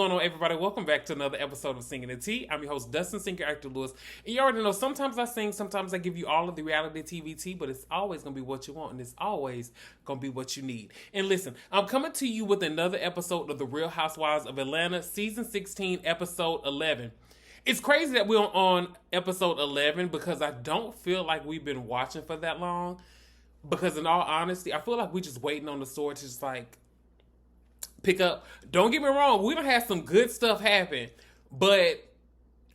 going on, everybody? Welcome back to another episode of Singing the Tea. I'm your host, Dustin Singer Actor Lewis. And you already know, sometimes I sing, sometimes I give you all of the reality TV tea, but it's always going to be what you want, and it's always going to be what you need. And listen, I'm coming to you with another episode of The Real Housewives of Atlanta, Season 16, Episode 11. It's crazy that we're on Episode 11 because I don't feel like we've been watching for that long. Because in all honesty, I feel like we're just waiting on the story to just like pick up. Don't get me wrong, we done had some good stuff happen, but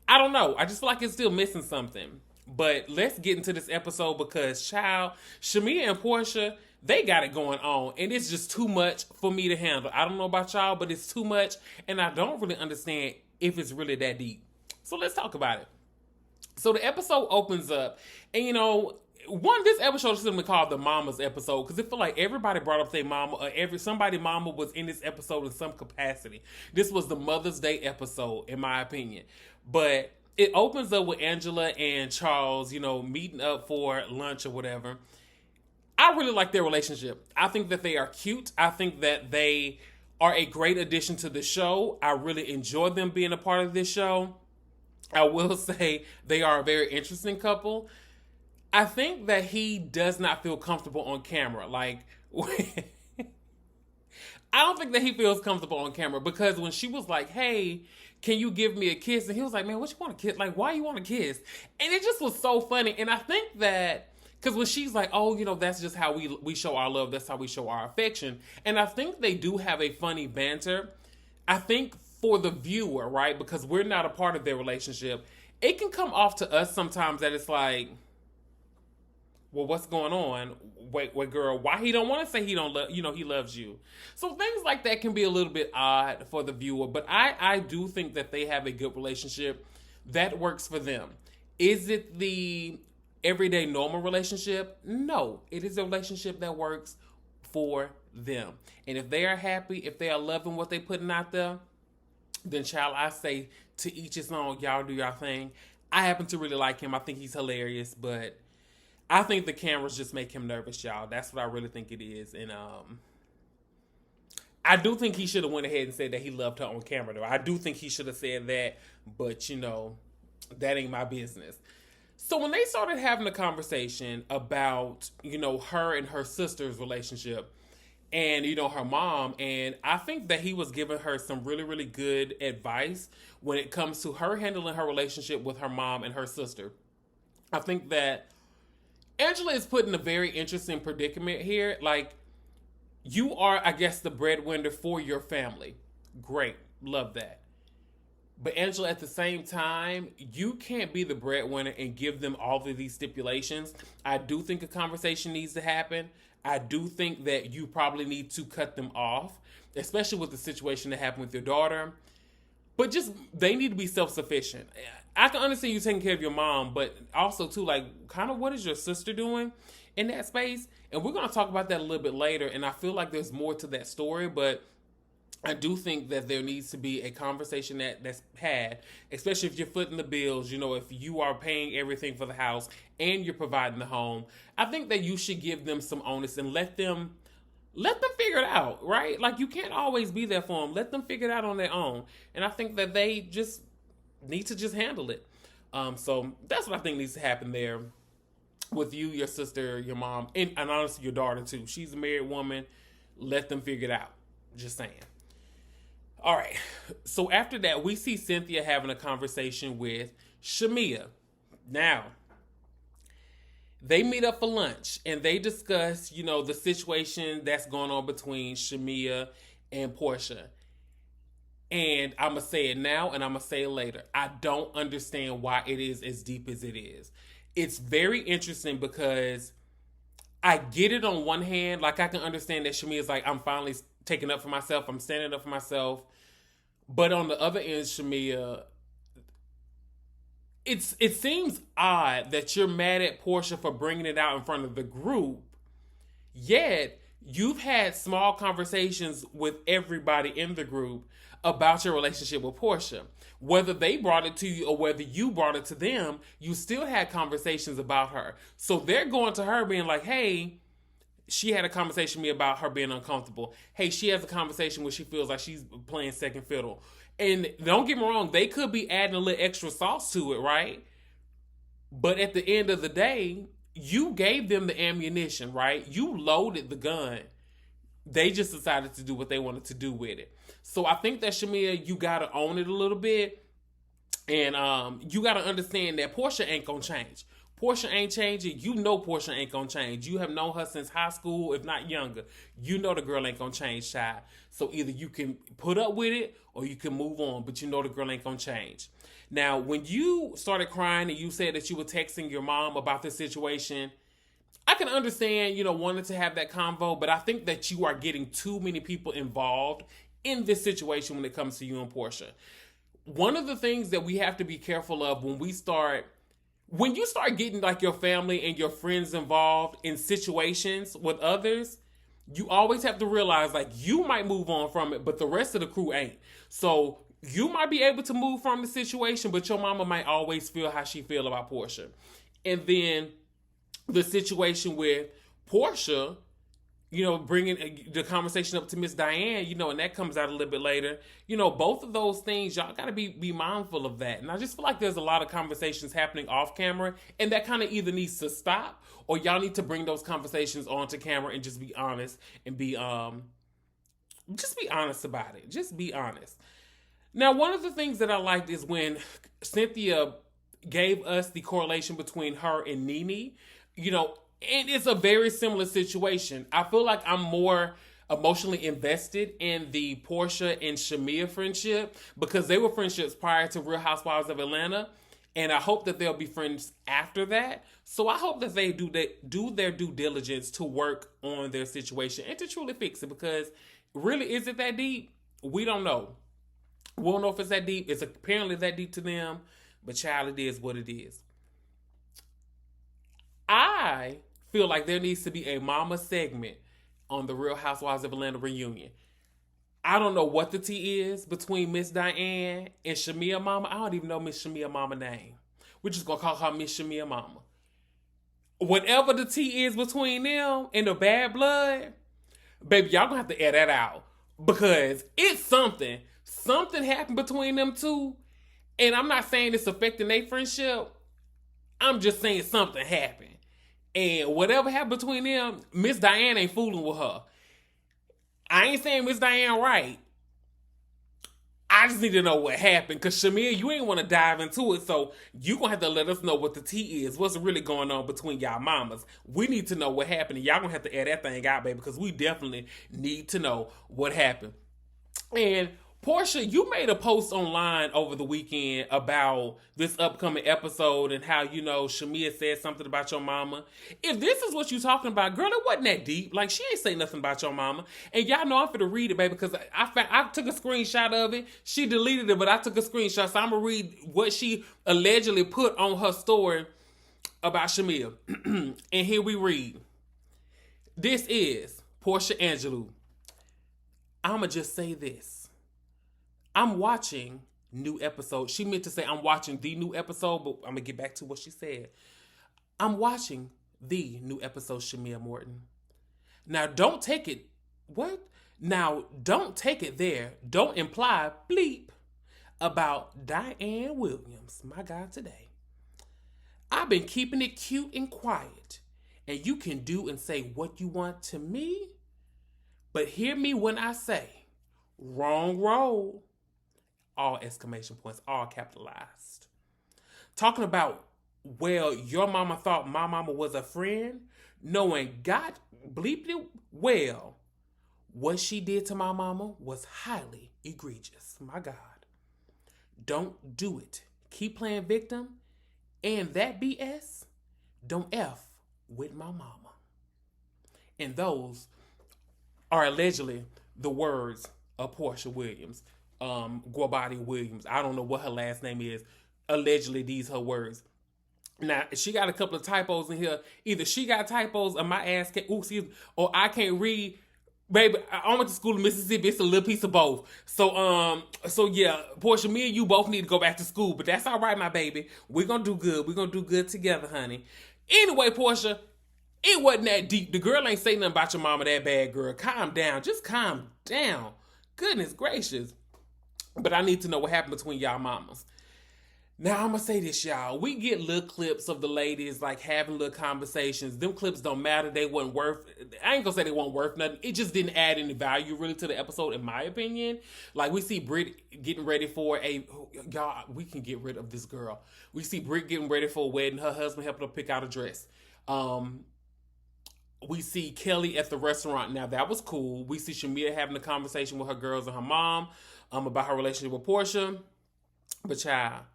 I don't know. I just feel like it's still missing something. But let's get into this episode because, child, Shamia and Porsha, they got it going on, and it's just too much for me to handle. I don't know about y'all, but it's too much, and I don't really understand if it's really that deep. So let's talk about it. So the episode opens up, and this episode should have been called the Mama's episode because it felt like everybody brought up their mama or somebody mama was in this episode in some capacity. This was the Mother's Day episode, in my opinion. But it opens up with Angela and Charles, meeting up for lunch or whatever. I really like their relationship. I think that they are cute. I think that they are a great addition to the show. I really enjoy them being a part of this show. I will say they are a very interesting couple. I think that he does not feel comfortable on camera. Like, I don't think that he feels comfortable on camera because when she was like, hey, can you give me a kiss? And he was like, man, what you want to kiss? Like, why you want to kiss? And it just was so funny. And I think that, because when she's like, oh, that's just how we show our love. That's how we show our affection. And I think they do have a funny banter. I think for the viewer, right, because we're not a part of their relationship, it can come off to us sometimes that it's like, well, what's going on? Wait, girl, why he don't want to say he don't love, he loves you. So things like that can be a little bit odd for the viewer, but I do think that they have a good relationship that works for them. Is it the everyday normal relationship? No, it is a relationship that works for them. And if they are happy, if they are loving what they're putting out there, then child, I say to each his own, y'all do y'all thing. I happen to really like him. I think he's hilarious, but I think the cameras just make him nervous, y'all. That's what I really think it is. And I do think he should have went ahead and said that he loved her on camera, though. I do think he should have said that, but, that ain't my business. So when they started having a conversation about, her and her sister's relationship and, her mom, and I think that he was giving her some really, really good advice when it comes to her handling her relationship with her mom and her sister. I think that Angela is put in a very interesting predicament here. Like, you are, I guess, the breadwinner for your family. Great. Love that. But Angela, at the same time, you can't be the breadwinner and give them all of these stipulations. I do think a conversation needs to happen. I do think that you probably need to cut them off, especially with the situation that happened with your daughter. But just, they need to be self-sufficient. I can understand you taking care of your mom, but also, too, like, kind of what is your sister doing in that space? And we're going to talk about that a little bit later, and I feel like there's more to that story, but I do think that there needs to be a conversation that's had, especially if you're footing the bills, if you are paying everything for the house and you're providing the home. I think that you should give them some onus and let them figure it out, right? Like, you can't always be there for them. Let them figure it out on their own. And I think that they just need to just handle it. So that's what I think needs to happen there with you, your sister, your mom, and honestly your daughter too. She's a married woman. Let them figure it out. Just saying. All right. So after that, we see Cynthia having a conversation with Shamia. Now, they meet up for lunch and they discuss, the situation that's going on between Shamia and Porsha. And I'm going to say it now and I'm going to say it later. I don't understand why it is as deep as it is. It's very interesting because I get it on one hand. Like, I can understand that Shamia's like, I'm finally taking up for myself. I'm standing up for myself. But on the other end, Shamia, it seems odd that you're mad at Porsha for bringing it out in front of the group, yet you've had small conversations with everybody in the group about your relationship with Porsha. Whether they brought it to you or whether you brought it to them, you still had conversations about her. So they're going to her being like, hey, she had a conversation with me about her being uncomfortable. Hey, she has a conversation where she feels like she's playing second fiddle. And don't get me wrong, they could be adding a little extra sauce to it, right? But at the end of the day, you gave them the ammunition, right? You loaded the gun. They just decided to do what they wanted to do with it. So I think that, Shamia, you got to own it a little bit. And you got to understand that Porsha ain't going to change. Porsha ain't changing. You know Porsha ain't going to change. You have known her since high school, if not younger. You know the girl ain't going to change, child. So either you can put up with it or you can move on. But you know the girl ain't going to change. Now, when you started crying and you said that you were texting your mom about this situation, I can understand, wanting to have that convo, but I think that you are getting too many people involved in this situation when it comes to you and Porsha. One of the things that we have to be careful of when you start getting like your family and your friends involved in situations with others, you always have to realize like you might move on from it, but the rest of the crew ain't. So you might be able to move from the situation, but your mama might always feel how she feel about Porsha. And then the situation with Porsha, bringing the conversation up to Miss Diane, and that comes out a little bit later. Both of those things, y'all got to be mindful of that. And I just feel like there's a lot of conversations happening off camera, and that kind of either needs to stop or y'all need to bring those conversations onto camera and just be honest and just be honest about it. Just be honest. Now, one of the things that I liked is when Cynthia gave us the correlation between her and Nene, and it's a very similar situation. I feel like I'm more emotionally invested in the Porsha and Shamia friendship because they were friendships prior to Real Housewives of Atlanta. And I hope that they'll be friends after that. So I hope that they do their due diligence to work on their situation and to truly fix it, because really, is it that deep? We don't know. We don't know if it's that deep. It's apparently that deep to them, but child, it is what it is. I feel like there needs to be a mama segment on the Real Housewives of Atlanta reunion. I don't know what the tea is between Miss Diane and Shamia Mama. I don't even know Miss Shamia Mama name. We're just going to call her Miss Shamia Mama. Whatever the tea is between them and the bad blood, baby, y'all going to have to air that out. Because it's something. Something happened between them two. And I'm not saying it's affecting their friendship. I'm just saying something happened. And whatever happened between them, Miss Diane ain't fooling with her. I ain't saying Miss Diane right. I just need to know what happened. Because Shamia, you ain't want to dive into it. So you going to have to let us know what the tea is. What's really going on between y'all mamas. We need to know what happened. And y'all going to have to air that thing out, baby. Because we definitely need to know what happened. And Porsha, you made a post online over the weekend about this upcoming episode and how, Shamia said something about your mama. If this is what you're talking about, girl, it wasn't that deep. Like, she ain't say nothing about your mama. And y'all know I'm finna read it, baby, because I took a screenshot of it. She deleted it, but I took a screenshot. So I'm going to read what she allegedly put on her story about Shamia. And here we read. This is Porsha Angelou. I'm going to just say this. I'm watching new episode. She meant to say I'm watching the new episode, but I'm going to get back to what she said. I'm watching the new episode, Shamia Morton. Now, don't take it. What? Now, don't take it there. Don't imply bleep about Diane Williams. My God, today. I've been keeping it cute and quiet. And you can do and say what you want to me. But hear me when I say, wrong road. All exclamation points, all capitalized. Talking about, well, your mama thought my mama was a friend, knowing God bleeped it well. What she did to my mama was highly egregious. My God. Don't do it. Keep playing victim. And that BS, don't F with my mama. And those are allegedly the words of Porsha Williams. Guabati Williams. I don't know what her last name is. Allegedly, these her words. Now, she got a couple of typos in here. Either she got typos or my ass can't, or I can't read. Baby, I went to school in Mississippi. It's a little piece of both. So yeah, Porsha, me and you both need to go back to school, but that's all right, my baby. We're going to do good. We're going to do good together, honey. Anyway, Porsha, it wasn't that deep. The girl ain't say nothing about your mama that bad, girl. Calm down. Just calm down. Goodness gracious. but I need to know what happened between y'all mamas. Now I'm gonna say this, y'all. We get little clips of the ladies like having little conversations. Them clips don't matter. They wasn't worth. I ain't gonna say they weren't worth nothing. It just didn't add any value really to the episode, in my opinion. Like we see Brit getting ready for y'all. We can get rid of this girl. We see Brit getting ready for a wedding. Her husband helping her pick out a dress. We see Kelly at the restaurant. Now that was cool. We see Shamia having a conversation with her girls and her mom about her relationship with Porsha. But child,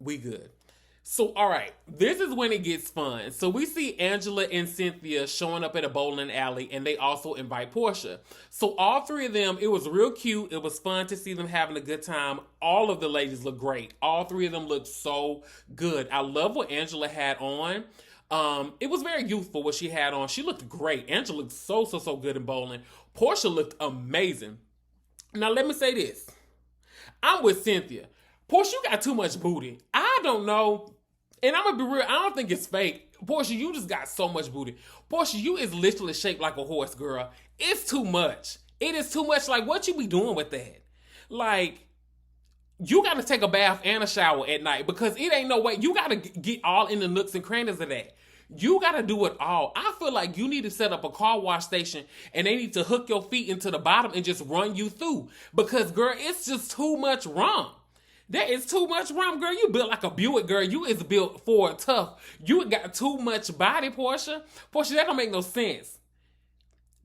we good. So, all right, this is when it gets fun. So we see Angela and Cynthia showing up at a bowling alley, and they also invite Porsha. So all three of them, it was real cute. It was fun to see them having a good time. All of the ladies look great. All three of them looked so good. I love what Angela had on. It was very youthful what she had on. She looked great. Angela looked so good in bowling. Porsha looked amazing. Now let me say this. I'm with Cynthia. Porsha, you got too much booty. I don't know. And I'm going to be real. I don't think it's fake. Porsha, you just got so much booty. Porsha, you is literally shaped like a horse, girl. It's too much. It is too much. Like, what you be doing with that? Like, you got to take a bath and a shower at night because it ain't no way. You got to get all in the nooks and crannies of that. You got to do it all. I feel like you need to set up a car wash station and they need to hook your feet into the bottom and just run you through. Because, girl, it's just too much rum. There is too much rum, girl. You built like a Buick, girl. You is built for tough. You got too much body, Porsha. Porsha, that don't make no sense.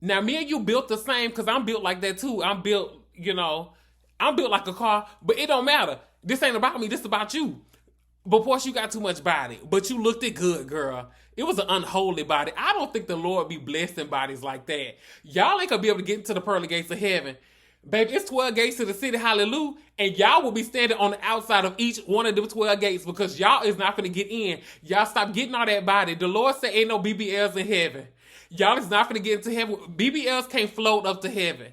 Now, me and you built the same because I'm built like that too. I'm built, I'm built like a car, but it don't matter. This ain't about me. This is about you. But Porsha, you got too much body. But you looked it good, girl. It was an unholy body. I don't think the Lord be blessing bodies like that. Y'all ain't gonna be able to get into the pearly gates of heaven. Baby, it's 12 gates to the city, hallelujah. And y'all will be standing on the outside of each one of them 12 gates because y'all is not going to get in. Y'all stop getting all that body. The Lord said ain't no BBLs in heaven. Y'all is not going to get into heaven. BBLs can't float up to heaven.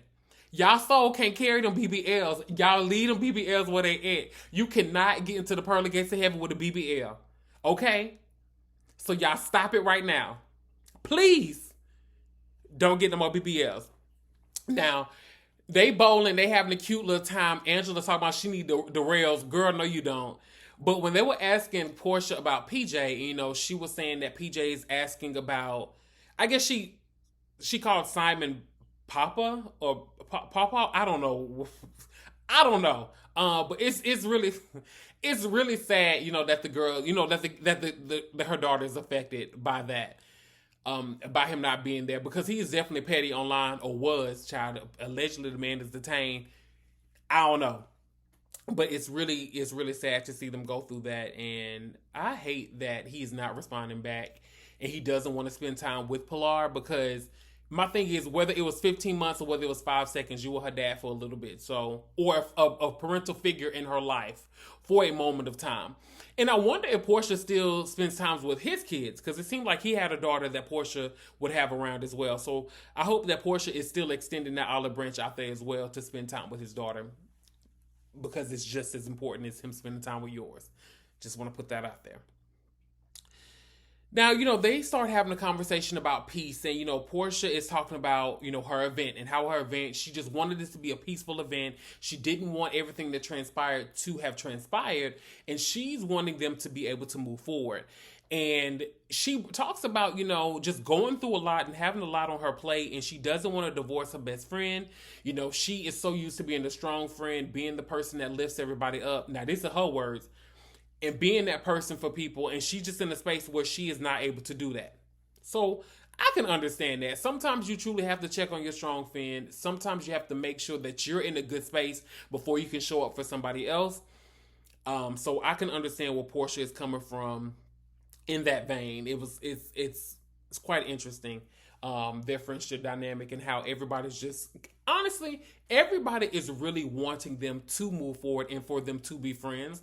Y'all soul can't carry them BBLs. Y'all leave them BBLs where they at. You cannot get into the pearly gates of heaven with a BBL. Okay? So y'all stop it right now. Please don't get no more BBLs. Now, they bowling, they having a cute little time. Angela talking about she need the rails. Girl, no you don't. But when they were asking Porsha about PJ, she was saying that PJ is asking about, I guess she called Simon Papa or Papa. I don't know. But it's really sad, that the girl, that her daughter is affected by that. By him not being there because he is definitely petty online or was child. Allegedly the man is detained. I don't know. But it's really sad to see them go through that. And I hate that he's not responding back and he doesn't want to spend time with Pilar because my thing is whether it was 15 months or whether it was 5 seconds, you were her dad for a little bit. So, or a parental figure in her life for a moment of time. And I wonder if Porsha still spends time with his kids because it seemed like he had a daughter that Porsha would have around as well. So I hope that Porsha is still extending that olive branch out there as well to spend time with his daughter because it's just as important as him spending time with yours. Just want to put that out there. Now, they start having a conversation about peace and, Porsha is talking about, her event and how her event, she just wanted this to be a peaceful event. She didn't want everything that transpired to have transpired and she's wanting them to be able to move forward. And she talks about, just going through a lot and having a lot on her plate and she doesn't want to divorce her best friend. She is so used to being the strong friend, being the person that lifts everybody up. Now, these are her words. And being that person for people, and she's just in a space where she is not able to do that. So I can understand that. Sometimes you truly have to check on your strong friend. Sometimes you have to make sure that you're in a good space before you can show up for somebody else. So I can understand where Porsha is coming from in that vein. It's quite interesting. Their friendship dynamic and how everybody's just, honestly, everybody is really wanting them to move forward and for them to be friends.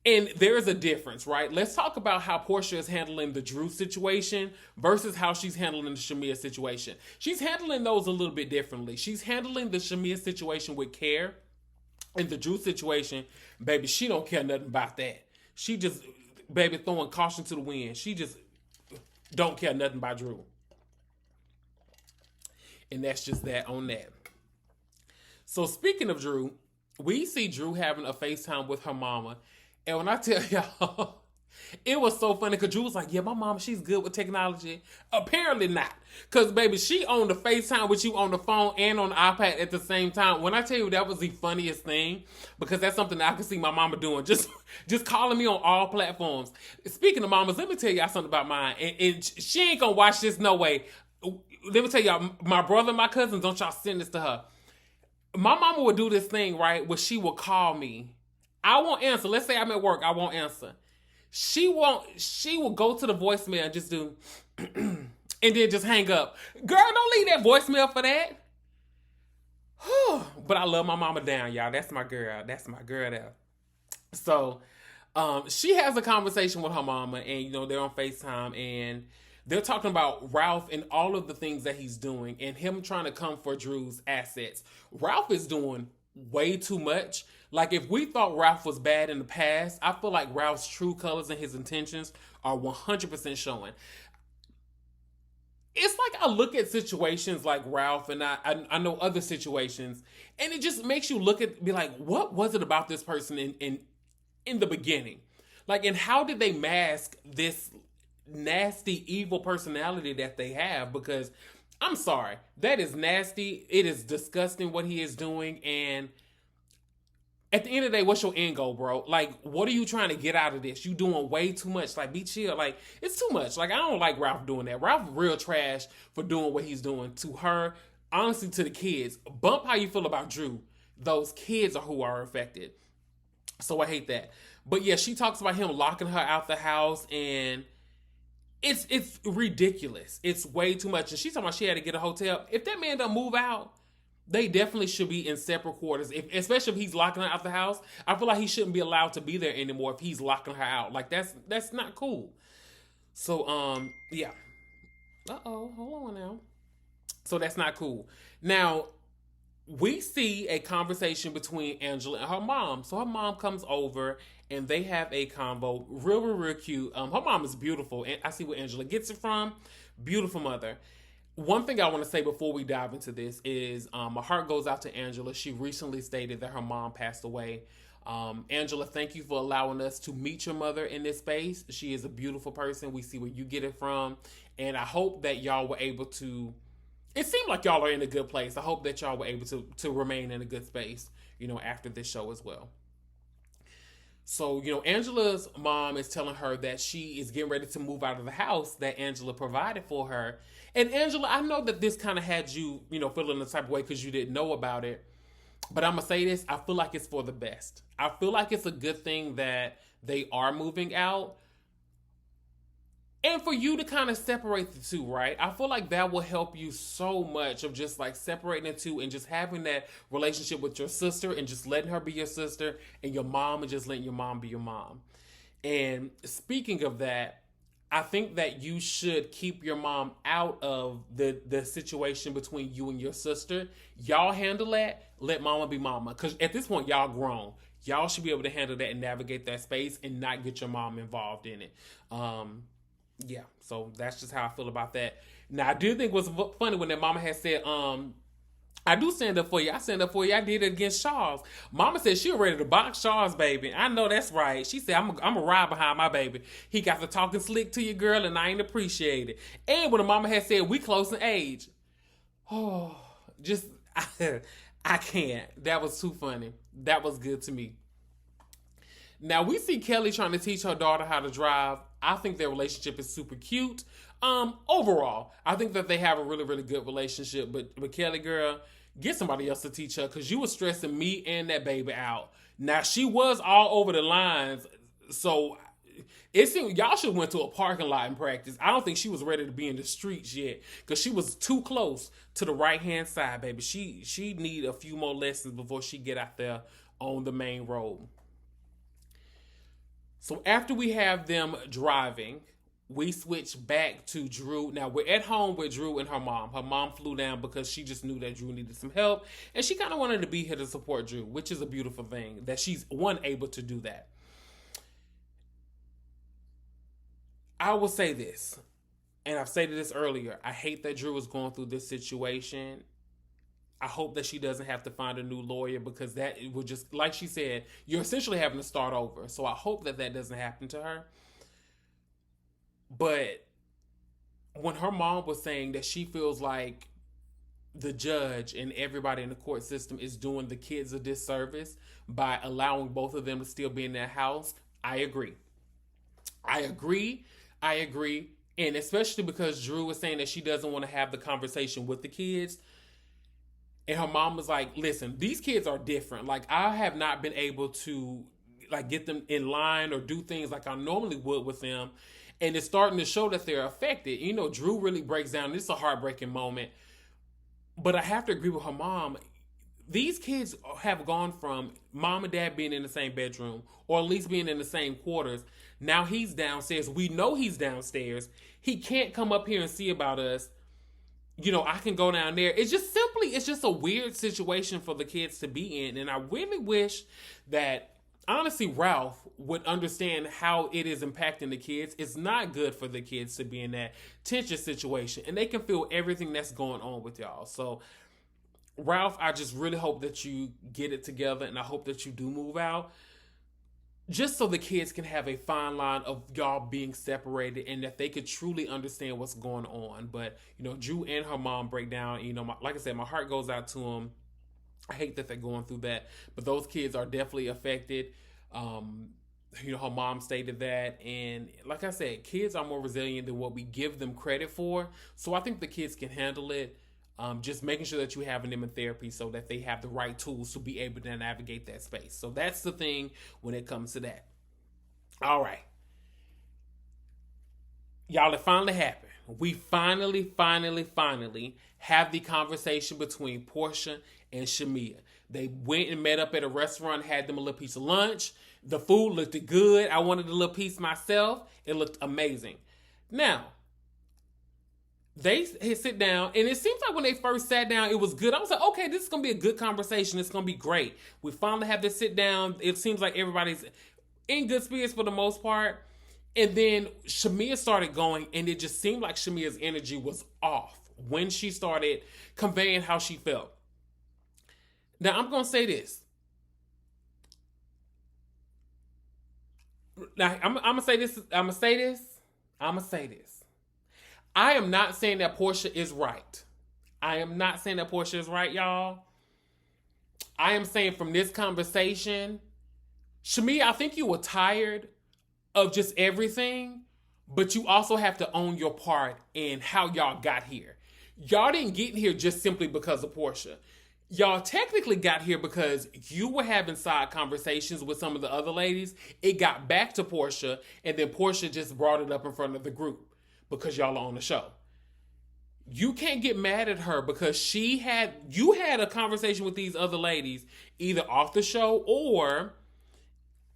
And there is a difference, right? Let's talk about how Porsha is handling the Drew situation versus how she's handling the Shamia situation. She's handling those a little bit differently. She's handling the Shamia situation with care. And the Drew situation, baby, she don't care nothing about that. She just, baby, throwing caution to the wind. She just don't care nothing about Drew. And that's just that on that. So speaking of Drew, we see Drew having a FaceTime with her mama. And when I tell y'all, it was so funny because Drew was like, yeah, my mama, she's good with technology. Apparently not. Because, baby, she on the FaceTime with you on the phone and on the iPad at the same time. When I tell you that was the funniest thing, because that's something that I can see my mama doing. Just calling me on all platforms. Speaking of mamas, let me tell y'all something about mine. And she ain't going to watch this no way. Let me tell y'all, my brother and my cousins, don't y'all send this to her. My mama would do this thing, right, where she would call me. I won't answer. Let's say I'm at work. I won't answer. She will go to the voicemail and just do, and then just hang up. Girl, don't leave that voicemail for that. But I love my mama down, y'all. That's my girl. That's my girl there. So, she has a conversation with her mama, and they're on FaceTime, and they're talking about Ralph and all of the things that he's doing, and him trying to come for Drew's assets. Ralph is doing way too much. Like, if we thought Ralph was bad in the past, I feel like Ralph's true colors and his intentions are 100% showing. It's like I look at situations like Ralph, and I know other situations, and it just makes you be like, what was it about this person in the beginning? Like, and how did they mask this nasty, evil personality that they have? Because I'm sorry, that is nasty. It is disgusting what he is doing, and at the end of the day, what's your end goal, bro? Like, what are you trying to get out of this? You doing way too much. Like, be chill. Like, it's too much. Like, I don't like Ralph doing that. Ralph real trash for doing what he's doing to her. Honestly, to the kids. Bump how you feel about Drew. Those kids are who are affected. So I hate that. But yeah, she talks about him locking her out the house, and it's ridiculous. It's way too much. And she's talking about she had to get a hotel. If that man don't move out, they definitely should be in separate quarters. Especially if he's locking her out the house, I feel like he shouldn't be allowed to be there anymore if he's locking her out. Like, that's not cool. So yeah. Hold on now. So that's not cool. Now, we see a conversation between Angela and her mom. So her mom comes over and they have a convo. Real cute. Her mom is beautiful. And I see where Angela gets it from. Beautiful mother. One thing I want to say before we dive into this is my heart goes out to Angela. She recently stated that her mom passed away. Angela, thank you for allowing us to meet your mother in this space. She is a beautiful person. We see where you get it from. And I hope that y'all were able to, it seemed like y'all are in a good place. I hope that y'all were able to remain in a good space, after this show as well. So, Angela's mom is telling her that she is getting ready to move out of the house that Angela provided for her. And Angela, I know that this kind of had you, feeling the type of way because you didn't know about it. But I'm going to say this, I feel like it's for the best. I feel like it's a good thing that they are moving out. And for you to kind of separate the two, right? I feel like that will help you so much of just like separating the two and just having that relationship with your sister and just letting her be your sister and your mom and just letting your mom be your mom. And speaking of that, I think that you should keep your mom out of the situation between you and your sister. Y'all handle that. Let mama be mama. Because at this point, y'all grown. Y'all should be able to handle that and navigate that space and not get your mom involved in it. Yeah, so that's just how I feel about that. Now, I do think it was funny when that mama had said, I do stand up for you. I stand up for you. I did it against Charles. Mama said she was ready to box Charles, baby. I know that's right. She said, I'm going to ride behind my baby. He got to talking slick to you, girl, and I ain't appreciate it. And when the mama had said, we close in age. Oh, just, I can't. That was too funny. That was good to me. Now, we see Kelly trying to teach her daughter how to drive. I think their relationship is super cute. Overall, I think that they have a really, really good relationship. But Kelly, girl, get somebody else to teach her because you were stressing me and that baby out. Now, she was all over the lines. So, it seemed y'all should have went to a parking lot and practice. I don't think she was ready to be in the streets yet because she was too close to the right-hand side, baby. She need a few more lessons before she get out there on the main road. So after we have them driving, we switch back to Drew. Now, we're at home with Drew and her mom. Her mom flew down because she just knew that Drew needed some help. And she kind of wanted to be here to support Drew, which is a beautiful thing that she's, able to do that. I will say this, and I've said this earlier. I hate that Drew is going through this situation. I hope that she doesn't have to find a new lawyer, because that would just, like she said, you're essentially having to start over. So I hope that that doesn't happen to her. But when her mom was saying that she feels like the judge and everybody in the court system is doing the kids a disservice by allowing both of them to still be in that house, I agree. I agree. And especially because Drew was saying that she doesn't want to have the conversation with the kids. And her mom was like, listen, these kids are different. Like, I have not been able to, like, get them in line or do things like I normally would with them. And it's starting to show that they're affected. You know, Drew really breaks down. This is a heartbreaking moment. But I have to agree with her mom. These kids have gone from mom and dad being in the same bedroom, or at least being in the same quarters. Now he's downstairs. We know he's downstairs. He can't come up here and see about us. You know, I can go down there. It's just a weird situation for the kids to be in. And I really wish that, honestly, Ralph would understand how it is impacting the kids. It's not good for the kids to be in that tension situation. And they can feel everything that's going on with y'all. So, Ralph, I just really hope that you get it together, and I hope that you do move out, just so the kids can have a fine line of y'all being separated, and that they could truly understand what's going on. But, you know, Drew and her mom break down. You know, like I said, my heart goes out to them. I hate that they're going through that, but those kids are definitely affected. You know, her mom stated that, and like I said, kids are more resilient than what we give them credit for. So I think the kids can handle it. Just making sure that you're having them in therapy so that they have the right tools to be able to navigate that space. So that's the thing when it comes to that. All right. Y'all, it finally happened. We finally have the conversation between Porsha and Shamea. They went and met up at a restaurant, had them a little piece of lunch. The food looked good. I wanted a little piece myself. It looked amazing. Now, they sit down, and it seems like when they first sat down, it was good. I was like, okay, this is going to be a good conversation. It's going to be great. We finally have this sit down. It seems like everybody's in good spirits for the most part. And then Shamea started going, and it just seemed like Shamea's energy was off when she started conveying how she felt. Now, I'm going to say this. Now, I'm going to say this. I am not saying that Porsha is right. Y'all. I am saying from this conversation, Shamea, I think you were tired of just everything, but you also have to own your part in how y'all got here. Y'all didn't get here just simply because of Porsha. Y'all technically got here because you were having side conversations with some of the other ladies. It got back to Porsha, and then Porsha just brought it up in front of the group because y'all are on the show. You can't get mad at her because you had a conversation with these other ladies, either off the show or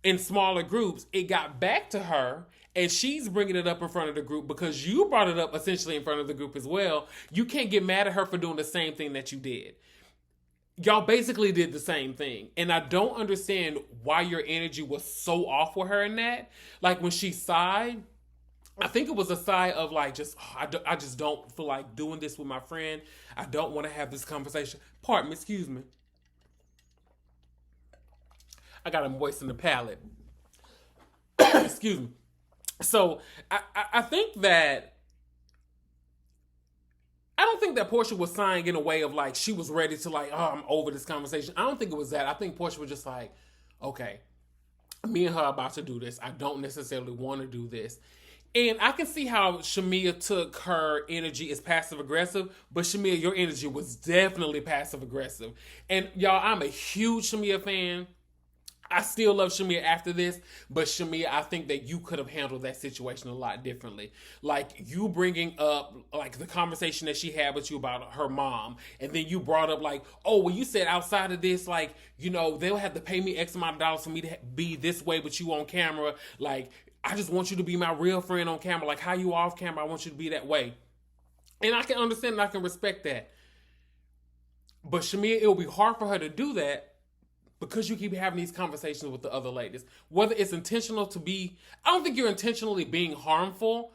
in smaller groups. It got back to her, and she's bringing it up in front of the group because you brought it up essentially in front of the group as well. You can't get mad at her for doing the same thing that you did. Y'all basically did the same thing. And I don't understand why your energy was so off with her in that. Like, when she sighed, I think it was a sigh of like, I just don't feel like doing this with my friend. I don't want to have this conversation. Pardon me, excuse me. I got to moisten the palate. Excuse me. So I think that, I don't think that Porsha was sighing in a way of like, she was ready to like, oh, I'm over this conversation. I don't think it was that. I think Porsha was just like, okay, me and her are about to do this. I don't necessarily want to do this. And I can see how Shamea took her energy as passive-aggressive, but Shamea, your energy was definitely passive-aggressive. And y'all, I'm a huge Shamea fan. I still love Shamea after this, but Shamea, I think that you could have handled that situation a lot differently. Like, you bringing up, like, the conversation that she had with you about her mom, and then you brought up, like, oh, well, you said outside of this, like, you know, they'll have to pay me X amount of dollars for me to be this way with you on camera. Like, I just want you to be my real friend on camera. Like, how you off camera, I want you to be that way. And I can understand and I can respect that. But Shamea, it will be hard for her to do that because you keep having these conversations with the other ladies. Whether it's intentional to be, I don't think you're intentionally being harmful,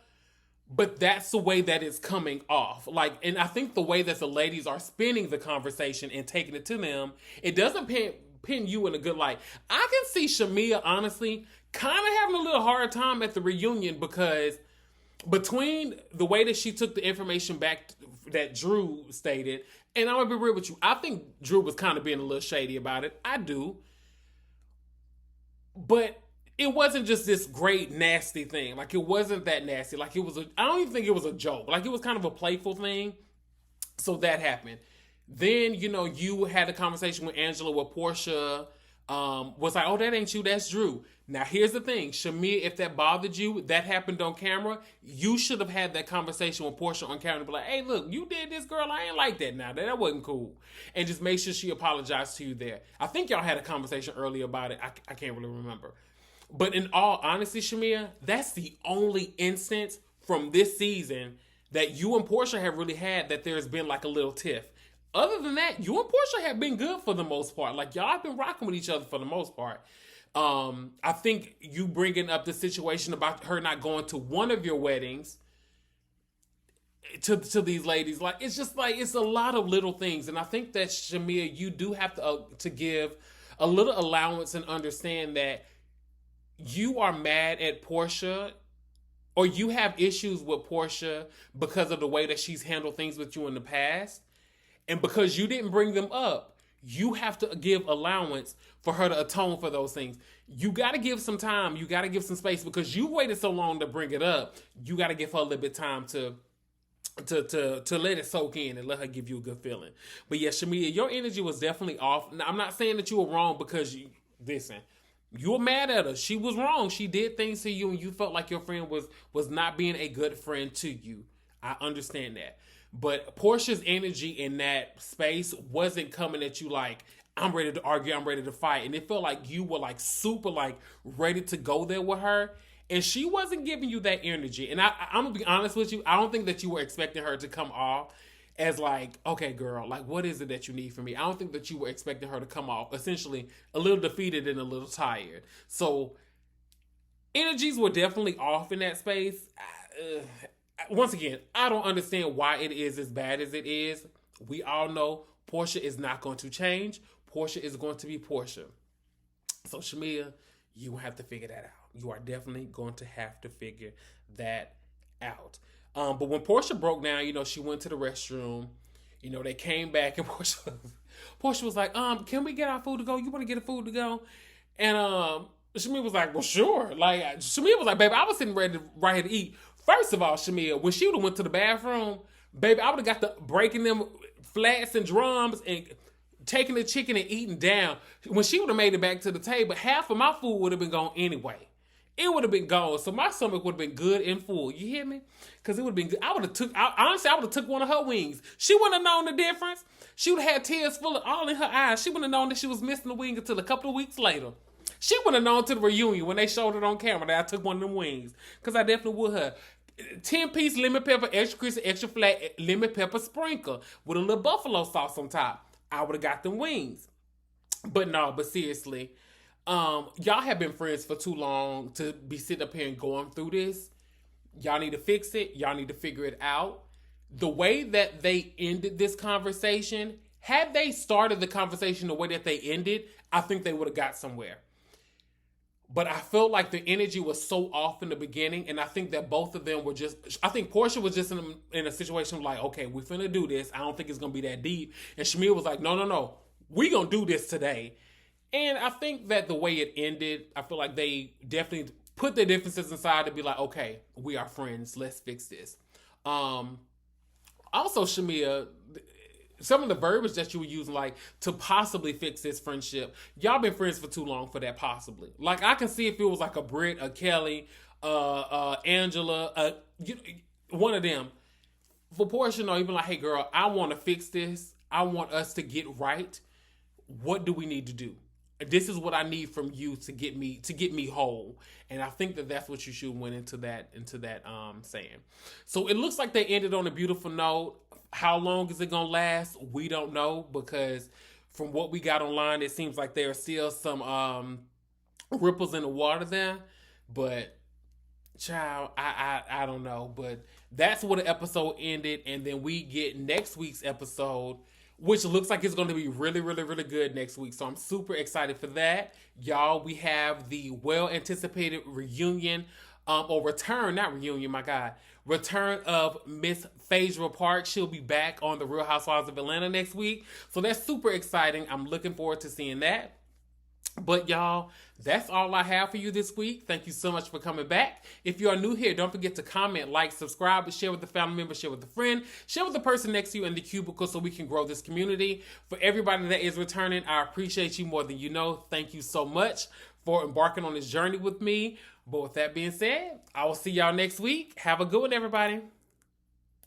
but that's the way that it's coming off. Like, and I think the way that the ladies are spinning the conversation and taking it to them, it doesn't pin you in a good light. I can see Shamea honestly kind of having a little hard time at the reunion because between the way that she took the information back that Drew stated, and I'm gonna be real with you, I think Drew was kind of being a little shady about it. I do. But it wasn't just this great nasty thing. Like, it wasn't that nasty. Like, I don't even think it was a joke. Like, it was kind of a playful thing. So that happened. Then, you had a conversation with Angela where Porsha was like, oh, that ain't you, that's Drew. Now, here's the thing. Shamea, if that bothered you, that happened on camera, you should have had that conversation with Porsha on camera and be like, hey, look, you did this, girl. I ain't like that now. That wasn't cool. And just make sure she apologized to you there. I think y'all had a conversation earlier about it. I can't really remember. But in all honesty, Shamea, that's the only instance from this season that you and Porsha have really had that there's been like a little tiff. Other than that, you and Porsha have been good for the most part. Like, y'all have been rocking with each other for the most part. I think you bringing up the situation about her not going to one of your weddings to these ladies, like, it's just like, it's a lot of little things. And I think that, Shamea, you do have to give a little allowance and understand that you are mad at Porsha, or you have issues with Porsha because of the way that she's handled things with you in the past. And because you didn't bring them up, you have to give allowance for her to atone for those things. You got to give some time. You got to give some space because you waited so long to bring it up. You got to give her a little bit of time to let it soak in and let her give you a good feeling. But yeah, Shamea, your energy was definitely off. Now, I'm not saying that you were wrong because you were mad at her. She was wrong. She did things to you and you felt like your friend was not being a good friend to you. I understand that. But Porsha's energy in that space wasn't coming at you like, I'm ready to argue, I'm ready to fight. And it felt like you were like super like ready to go there with her. And she wasn't giving you that energy. And I'm going to be honest with you. I don't think that you were expecting her to come off as like, okay, girl, like, what is it that you need from me? I don't think that you were expecting her to come off essentially a little defeated and a little tired. So energies were definitely off in that space. Once again, I don't understand why it is as bad as it is. We all know Porsha is not going to change. Porsha is going to be Porsha. So, Shamea, you have to figure that out. You are definitely going to have to figure that out. But when Porsha broke down, she went to the restroom. They came back and Porsha was like, can we get our food to go? You want to get a food to go? And Shamea was like, well, sure. Like, Shamea was like, baby, I was sitting ready right here to eat. First of all, Shamea, when she would have went to the bathroom, baby, I would have got the breaking them flats and drums and taking the chicken and eating down. When she would have made it back to the table, half of my food would have been gone anyway. It would have been gone. So my stomach would have been good and full. You hear me? Because it would have been good. I would have took one of her wings. She wouldn't have known the difference. She would have had tears full of all in her eyes. She wouldn't have known that she was missing the wing until a couple of weeks later. She wouldn't have known to the reunion when they showed it on camera that I took one of them wings. Because I definitely would have. 10-piece lemon pepper, extra crispy, extra flat lemon pepper sprinkle with a little buffalo sauce on top. I would have got them wings. But seriously, y'all have been friends for too long to be sitting up here and going through this. Y'all need to fix it. Y'all need to figure it out. The way that they ended this conversation, had they started the conversation the way that they ended, I think they would have got somewhere. But I felt like the energy was so off in the beginning, and I think that both of them were I think Porsha was just in a situation like, okay, we're finna do this. I don't think it's gonna be that deep. And Shamea was like, no, we gonna do this today. And I think that the way it ended, I feel like they definitely put their differences aside to be like, okay, we are friends. Let's fix this. Also, Shamea, some of the verbiage that you were using, like, to possibly fix this friendship, y'all been friends for too long for that possibly. Like, I can see if it was like a Britt, a Kelly, Angela, one of them. For Porsha, no, even like, hey, girl, I want to fix this. I want us to get right. What do we need to do? This is what I need from you to get me whole. And I think that that's what you should went into that saying. So it looks like they ended on a beautiful note. How long is it going to last? We don't know, because from what we got online, it seems like there are still some ripples in the water there. But Child, I don't know, but that's where the episode ended, and then we get next week's episode, which looks like it's going to be really, really, really good next week. So I'm super excited for that, y'all. We have the well anticipated reunion, or return, not reunion, my God, return of Miss Phadreaparks. She'll be back on the Real Housewives of Atlanta next week, so that's super exciting. I'm looking forward to seeing that. But y'all, that's all I have for you this week. Thank you so much for coming back. If you are new here, don't forget to comment, like, subscribe, and share with a family member, share with a friend, share with the person next to you in the cubicle so we can grow this community. For everybody that is returning, I appreciate you more than you know. Thank you so much for embarking on this journey with me. But with that being said, I will see y'all next week. Have a good one, everybody.